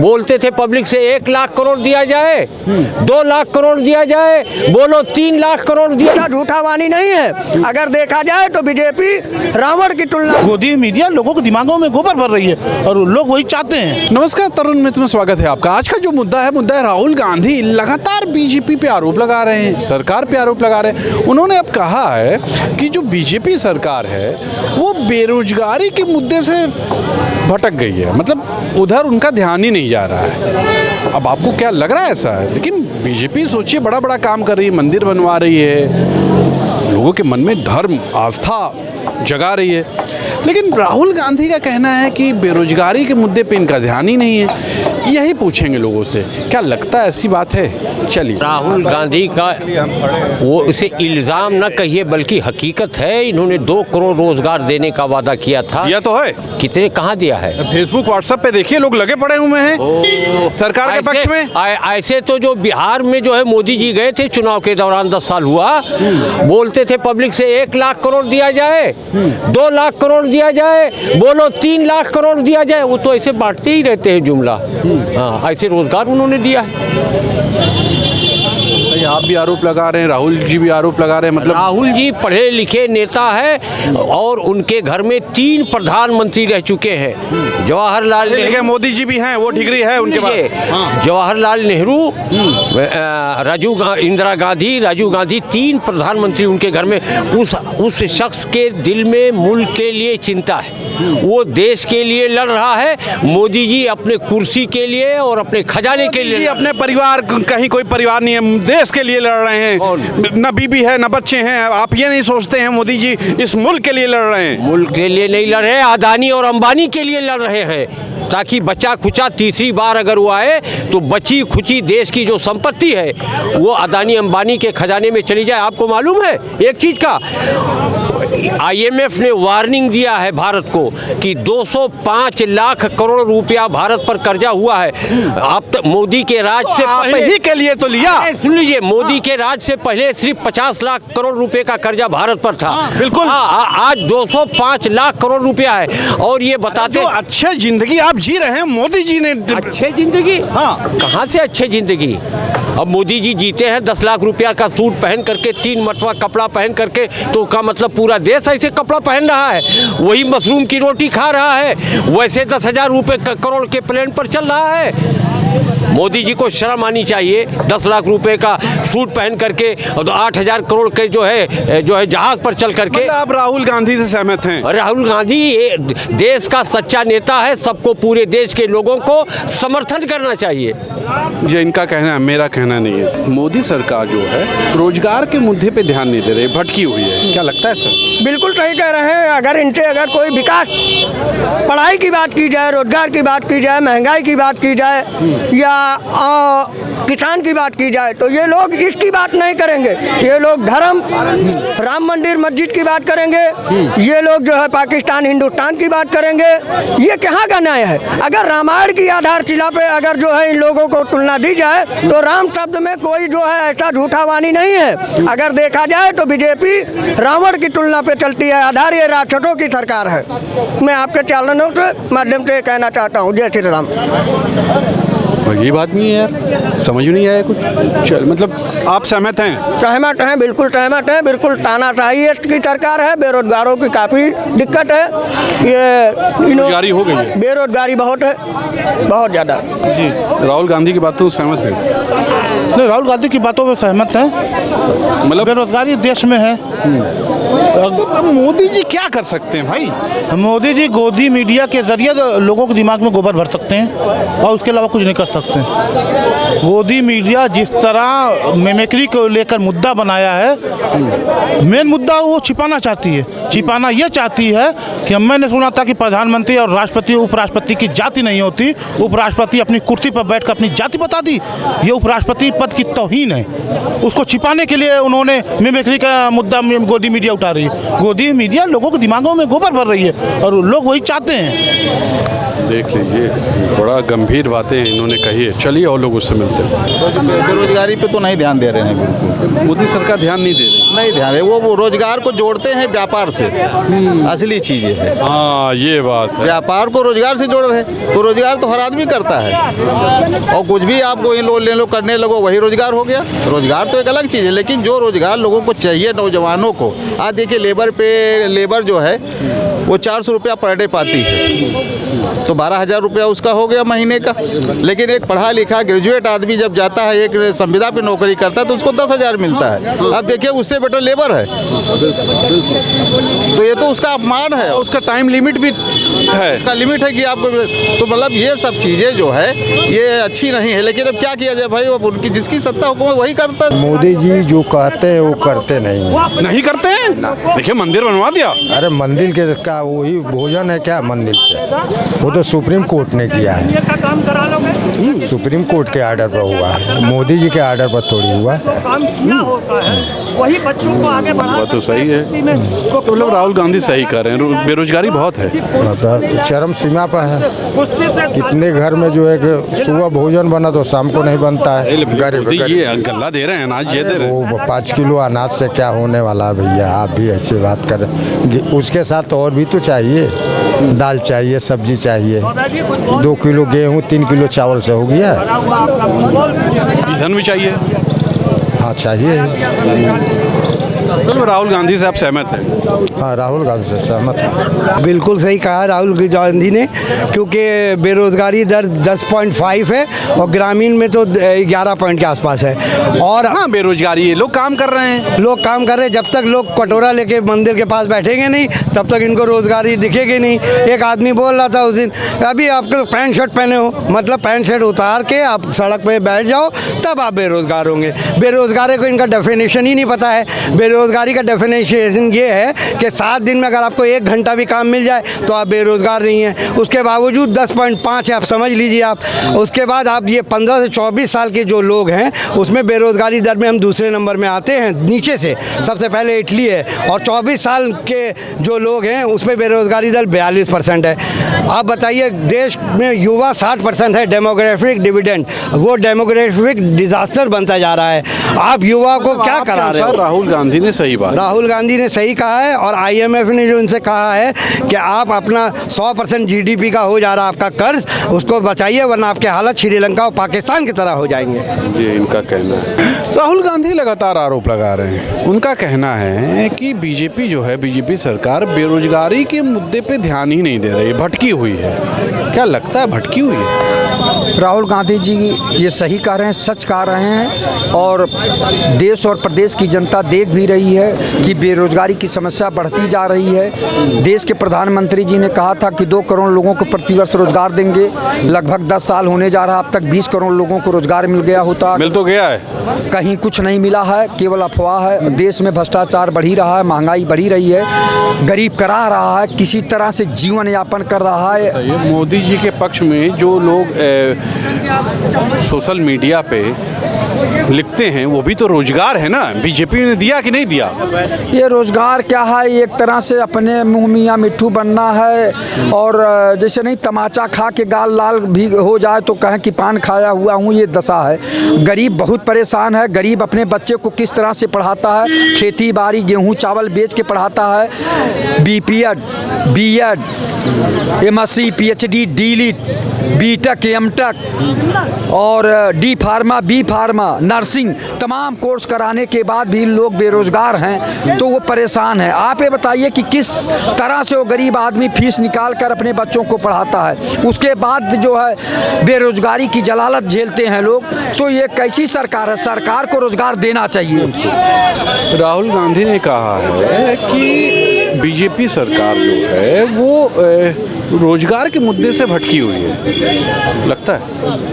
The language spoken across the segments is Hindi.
बोलते थे पब्लिक से 1 लाख करोड़ दिया जाए, 2 लाख करोड़ दिया जाए, बोलो 3 लाख करोड़ दिया। झूठा वाणी नहीं है। अगर देखा जाए तो बीजेपी रावण की तुलना। मोदी मीडिया लोगों के दिमागों में गोबर भर रही है और लोग वही चाहते हैं। नमस्कार तरुण मित्र में स्वागत है आपका। आज का जो मुद्दा है राहुल गांधी लगातार बीजेपी पे आरोप लगा रहे हैं, सरकार पे आरोप लगा रहे हैं। उन्होंने अब कहा है कि जो बीजेपी सरकार है वो बेरोजगारी के मुद्दे से भटक गई है, मतलब उधर उनका ध्यान ही नहीं जा रहा है। अब आपको क्या लग रहा है ऐसा है? लेकिन बीजेपी सोचिए बड़ा बड़ा काम कर रही है, मंदिर बनवा रही है, लोगों के मन में धर्म आस्था जगा रही है। लेकिन राहुल गांधी का कहना है कि बेरोजगारी के मुद्दे पे इनका ध्यान ही नहीं है। यही पूछेंगे लोगों से, क्या लगता है ऐसी बात है? चलिए, राहुल गांधी का वो इसे इल्ज़ाम न कहिए बल्कि हकीकत है। इन्होंने 2 करोड़ रोजगार देने का वादा किया था। यह तो है। कितने कहाँ दिया है? फेसबुक व्हाट्सएप पे देखिए लोग लगे पड़े हुए हैं सरकार के पक्ष में। ऐसे तो जो बिहार में जो है मोदी जी गए थे चुनाव के दौरान 10 साल हुआ, बोलते थे पब्लिक से 1 लाख करोड़ दिया जाए, 2 लाख करोड़ दिया जाए, बोलो 3 लाख करोड़ दिया जाए। वो तो ऐसे बांटते ही रहते हैं जुमला। हाँ, ऐसे रोजगार उन्होंने दिया है। आप भी आरोप लगा रहे हैं, राहुल जी भी आरोप लगा रहे हैं। मतलब राहुल जी पढ़े लिखे नेता है और उनके घर में 3 प्रधानमंत्री रह चुके हैं। जवाहरलाल नेहरू, मोदी जी भी हैं, वो डिग्री है उनके पास। जवाहरलाल नेहरू, इंदिरा गांधी, राजीव गांधी, 3 प्रधानमंत्री उनके घर में। उस शख्स के दिल में मुल्क के लिए चिंता है, वो देश के लिए लड़ रहा है। मोदी जी अपने कुर्सी के लिए और अपने खजाने के लिए, अपने परिवार, कहीं कोई परिवार नहीं है, देश के लिए लड़ रहे हैं। न बीबी है न बच्चे हैं। आप ये नहीं सोचते हैं मोदी जी इस मुल्क के लिए लड़ रहे हैं? मुल्क के लिए नहीं लड़ रहे, अदानी और अंबानी के लिए लड़ रहे हैं, ताकि बचा खुचा तीसरी बार अगर वो आए तो बची खुची देश की जो संपत्ति है वो अदानी अंबानी के खजाने में चली जाए। आपको मालूम है एक चीज का, IMF ने वार्निंग दिया है भारत को कि 205 लाख करोड़ रुपया भारत पर कर्जा हुआ है। आप तो मोदी के राज से पहले ही के लिए तो लिया। सुन लीजिए, मोदी के राज से पहले सिर्फ 50 लाख करोड़ रुपए का कर्जा भारत पर था। बिल्कुल। आज 205 लाख करोड़ रुपया है। और ये बताते अच्छे जिंदगी आप जी रहे हैं मोदी जी ने। अच्छे जिंदगी? हाँ, कहाँ से अच्छे जिंदगी? अब मोदी जी जीते हैं 10 लाख रुपया का सूट पहन करके, 3 मरतबा कपड़ा पहन करके, तो का मतलब पूरा देश ऐसे कपड़ा पहन रहा है? वही मशरूम की रोटी खा रहा है, वैसे 10,000 रुपये करोड़ के प्लेन पर चल रहा है। मोदी जी को शर्म आनी चाहिए। 10 लाख रुपए का सूट पहन करके और 8,000 करोड़ के जो है जहाज पर चल करके। आप राहुल गांधी से सहमत हैं? राहुल गांधी देश का सच्चा नेता है, सबको, पूरे देश के लोगों को समर्थन करना चाहिए। ये इनका कहना है, मेरा कहना नहीं है। मोदी सरकार जो है रोजगार के मुद्दे पे ध्यान नहीं दे रही, भटकी हुई है। क्या लगता है सर? बिल्कुल सही कह रहे हैं। अगर इनसे अगर कोई विकास, पढ़ाई की बात की जाए, रोजगार की बात की जाए, महंगाई की बात की जाए या किसान की बात की जाए, तो ये लोग इसकी बात नहीं करेंगे। ये लोग धर्म, राम मंदिर, मस्जिद की बात करेंगे। ये लोग जो है पाकिस्तान, हिंदुस्तान की बात करेंगे। ये कहाँ का न्याय है? अगर रामायण की आधारशिला पे अगर जो है इन लोगों को तुलना दी जाए तो राम शब्द में कोई जो है ऐसा झूठा वाणी नहीं है। अगर देखा जाए तो बीजेपी रावण की तुलना पे चलती है, आधार ये राक्षसों की सरकार है। मैं आपके चैनलों से माध्यम से कहना चाहता हूँ, जय श्री राम। ये बात नहीं है यार, समझ नहीं आया कुछ। चल, मतलब आप सहमत हैं? सहमत हैं, बिल्कुल सहमत हैं। बिल्कुल तानाशाही की सरकार है, बेरोजगारों की काफ़ी दिक्कत है। ये बेरोजगारी हो गई है, बेरोजगारी बहुत है, बहुत ज़्यादा। जी, राहुल गांधी की बातों से सहमत है? नहीं, राहुल गांधी की बातों में सहमत है। मतलब बेरोजगारी देश में है। तो मोदी जी क्या कर सकते हैं भाई? मोदी जी गोदी मीडिया के जरिए लोगों के दिमाग में गोबर भर सकते हैं और उसके अलावा कुछ नहीं कर सकते हैं। गोदी मीडिया जिस तरह मिमिक्री को लेकर मुद्दा बनाया है, मेन मुद्दा वो छिपाना चाहती है। छिपाना ये चाहती है कि मैंने सुना था कि प्रधानमंत्री और राष्ट्रपति उपराष्ट्रपति की जाति नहीं होती, उपराष्ट्रपति अपनी कुर्सी पर बैठकर अपनी जाति बता दी। ये उपराष्ट्रपति पद की तौहीन है। उसको छिपाने के लिए उन्होंने मिमिक्री का मुद्दा गोदी मीडिया मीडिया उठा रही है। गोदी मीडिया लोगों के दिमागों में गोबर भर रही है और लोग वही चाहते हैं। देख लीजिए, बड़ा गंभीर बातें इन्होंने कही है। चलिए और लोग उससे मिलते हैं। बेरोजगारी पे तो नहीं ध्यान दे रहे हैं बिल्कुल, मोदी सरकार ध्यान नहीं दे रही। नहीं ध्यान है। वो रोजगार को जोड़ते हैं व्यापार से, असली चीज़ ये है। हाँ, ये बात है। व्यापार को रोजगार से जोड़ रहे हैं, तो रोजगार तो हर आदमी करता है, और कुछ भी आप वही ले लो करने लगो वही रोजगार हो गया। रोजगार तो एक अलग चीज़ है, लेकिन जो रोजगार लोगों को चाहिए नौजवानों को, आज देखिए लेबर जो है वो 400 रुपया पर डे पाती है, तो 12,000 रुपया उसका हो गया महीने का। लेकिन एक पढ़ा लिखा ग्रेजुएट आदमी जब जाता है, एक संविदा पे नौकरी करता है, तो उसको 10,000 मिलता है। अब देखिए उससे बेटर लेबर है, तो ये तो उसका अपमान है। उसका टाइम लिमिट भी है, उसका लिमिट है कि आपको, तो मतलब ये सब चीज़ें जो है ये अच्छी नहीं है। लेकिन अब क्या किया जाए भाई, अब उनकी जिसकी सत्ता हुकूमत वही करता है। मोदी जी जो कहते हैं वो करते नहीं करते हैं। देखिए मंदिर बनवा दिया। अरे मंदिर के का वही भोजन है क्या मंदिर से? वो तो सुप्रीम कोर्ट ने किया है, सुप्रीम कोर्ट के आर्डर पर हुआ है, मोदी जी के आर्डर पर थोड़ी हुआ है। वही बच्चों को आगे बात तो सही है, तो मतलब राहुल गांधी सही कर रहे हैं। बेरोजगारी बहुत है, मतलब चरम सीमा पर है। कितने घर में जो है कि सुबह भोजन बना तो शाम को नहीं बनता है। गरीब ये गल्ला दे रहे हैं, अनाज ये दे रहे हैं। वो 5 किलो अनाज से क्या होने वाला है भैया? आप भी ऐसी बात कर रहे। उसके साथ तो और भी तो चाहिए, दाल चाहिए, सब्जी चाहिए, 2 किलो गेहूँ 3 किलो चावल से हो गया। ईंधन भी चाहिए। हाँ चाहिए। मतलब राहुल गांधी से आप सहमत हैं? हाँ, राहुल गांधी से सहमत है। बिल्कुल सही कहा राहुल गांधी ने, क्योंकि बेरोजगारी दर 10.5 है और ग्रामीण में तो 11 पॉइंट के आसपास है। और हाँ, बेरोजगारी है, लोग काम कर रहे हैं। लोग काम कर रहे हैं। जब तक लोग कटोरा लेके मंदिर के पास बैठेंगे नहीं, तब तक इनको रोजगारी दिखेगी नहीं। एक आदमी बोल रहा था उस दिन, अभी आप पैंट शर्ट पहने हो, मतलब पैंट शर्ट उतार के आप सड़क पे बैठ जाओ तब आप बेरोजगार होंगे। बेरोजगारी को इनका डेफिनेशन ही नहीं पता है। बेरोजगारी का डेफिनेशन ये है कि 7 दिन में अगर आपको 1 घंटा भी काम मिल जाए तो आप बेरोजगार नहीं हैं। उसके बावजूद 10.5 है, आप समझ लीजिए आप। उसके बाद आप ये 15 से 24 साल के जो लोग हैं उसमें बेरोजगारी दर में हम दूसरे नंबर में आते हैं नीचे से। सबसे पहले इटली है, और 24 साल के जो लोग हैं उसमें बेरोजगारी दर 42% है। आप बताइए, देश में युवा 60% है। डेमोग्राफिक डिविडेंड, वो डेमोग्राफिक डिजास्टर बनता जा रहा है। आप युवा को क्या करा रहे हो? राहुल गांधी ने सही बात, राहुल गांधी ने सही कहा है, और IMF ने जो इनसे कहा है कि आप अपना 100% GDP का हो जा रहा आपका कर्ज, उसको बचाइए, वरना आपके हालत श्रीलंका और पाकिस्तान की तरह हो जाएंगे। ये इनका कहना है। राहुल गांधी लगातार आरोप लगा रहे हैं। उनका कहना है कि बीजेपी जो है, बीजेपी सरकार बेरोजगारी के मुद्दे पे ध्यान ही नहीं दे रही, भटकी हुई है। क्या लगता है भटकी हुई है? राहुल गांधी जी ये सही कह रहे हैं, सच कह रहे हैं, और देश और प्रदेश की जनता देख भी रही है कि बेरोजगारी की समस्या बढ़ती जा रही है। देश के प्रधानमंत्री जी ने कहा था कि 2 करोड़ लोगों को प्रतिवर्ष रोजगार देंगे। लगभग 10 साल होने जा रहा, अब तक 20 करोड़ लोगों को रोजगार मिल गया होता। मिल तो गया है, कहीं कुछ नहीं मिला है, केवल अफवाह है। देश में भ्रष्टाचार बढ़ी रहा है, महंगाई बढ़ी रही है, गरीब करा रहा है, किसी तरह से जीवन यापन कर रहा है। मोदी जी के पक्ष में जो लोग सोशल मीडिया पे लिखते हैं वो भी तो रोजगार है ना। बीजेपी ने दिया कि नहीं दिया? ये रोजगार क्या है, एक तरह से अपने मुंह मियाँ मिट्ठू बनना है। और जैसे नहीं तमाचा खा के गाल लाल भी हो जाए तो कहें कि पान खाया हुआ हूँ, ये दशा है। गरीब बहुत परेशान है। गरीब अपने बच्चे को किस तरह से पढ़ाता है, खेती बाड़ी गेहूँ चावल बेच के पढ़ाता है। BPEd, BEd, MSc, PhD, DLit, BTech, MTech और D pharma, B pharma, nursing, तमाम कोर्स कराने के बाद भी लोग बेरोजगार हैं, तो वो परेशान है। आप ये बताइए कि किस तरह से वो गरीब आदमी फीस निकाल कर अपने बच्चों को पढ़ाता है, उसके बाद जो है बेरोजगारी की जलालत झेलते हैं लोग। तो ये कैसी सरकार है? सरकार को रोजगार देना चाहिए। राहुल गांधी ने कहा है कि बीजेपी सरकार जो है वो रोजगार के मुद्दे से भटकी हुई है, लगता है।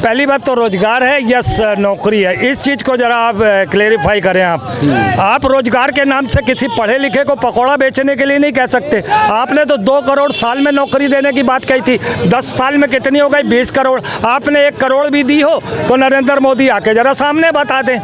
पहली बात तो रोजगार है या नौकरी है, इस चीज़ को ज़रा आप क्लेरिफाई करें। आप रोजगार के नाम से किसी पढ़े लिखे को पकौड़ा बेचने के लिए नहीं कह सकते। आपने तो 2 करोड़ साल में नौकरी देने की बात कही थी, 10 साल में कितनी हो गई? 20 करोड़। आपने 1 करोड़ भी दी हो तो नरेंद्र मोदी आके ज़रा सामने बता दें।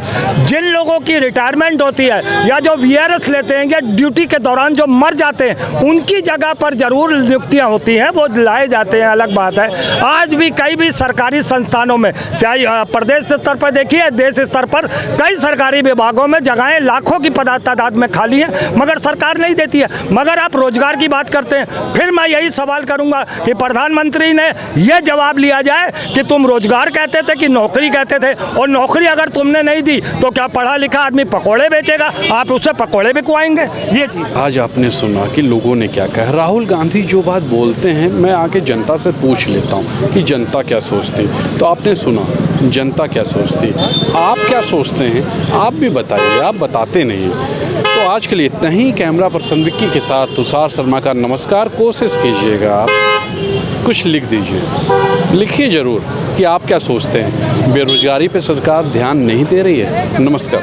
जिन लोगों की रिटायरमेंट होती है या जो VRS लेते हैं या ड्यूटी के दौरान जो मर जाते हैं, उनकी जगह पर ज़रूर नियुक्तियाँ होती हैं, वो लाए जाते हैं, अलग बात है। आज भी कई भी सरकारी संस्थानों में, चाहे प्रदेश स्तर पर देखिए, देश स्तर पर कई सरकारी विभागों में जगहें लाखों की तादाद में खाली हैं, मगर सरकार नहीं देती है। मगर आप रोजगार की बात करते हैं, फिर मैं यही सवाल करूंगा कि प्रधानमंत्री ने यह जवाब लिया जाए कि तुम रोजगार कहते थे कि नौकरी कहते थे, और नौकरी अगर तुमने नहीं दी तो क्या पढ़ा लिखा आदमी पकौड़े बेचेगा? आप उससे पकौड़े बिकवाएंगे? ये चीज़ आज आपने सुना कि लोगों ने क्या कहा। राहुल गांधी जो बात बोलते हैं, मैं आके जनता से पूछ लेता हूँ कि जनता क्या सोचती। तो आपने सुना जनता क्या सोचती, आप क्या सोचते हैं आप भी बताइए, आप बताते नहीं। तो आज के लिए इतना ही। कैमरा पर्सन विक्की के साथ तुषार शर्मा का नमस्कार। कोशिश कीजिएगा आप कुछ लिख दीजिए, लिखिए ज़रूर कि आप क्या सोचते हैं। बेरोजगारी पे सरकार ध्यान नहीं दे रही है। नमस्कार।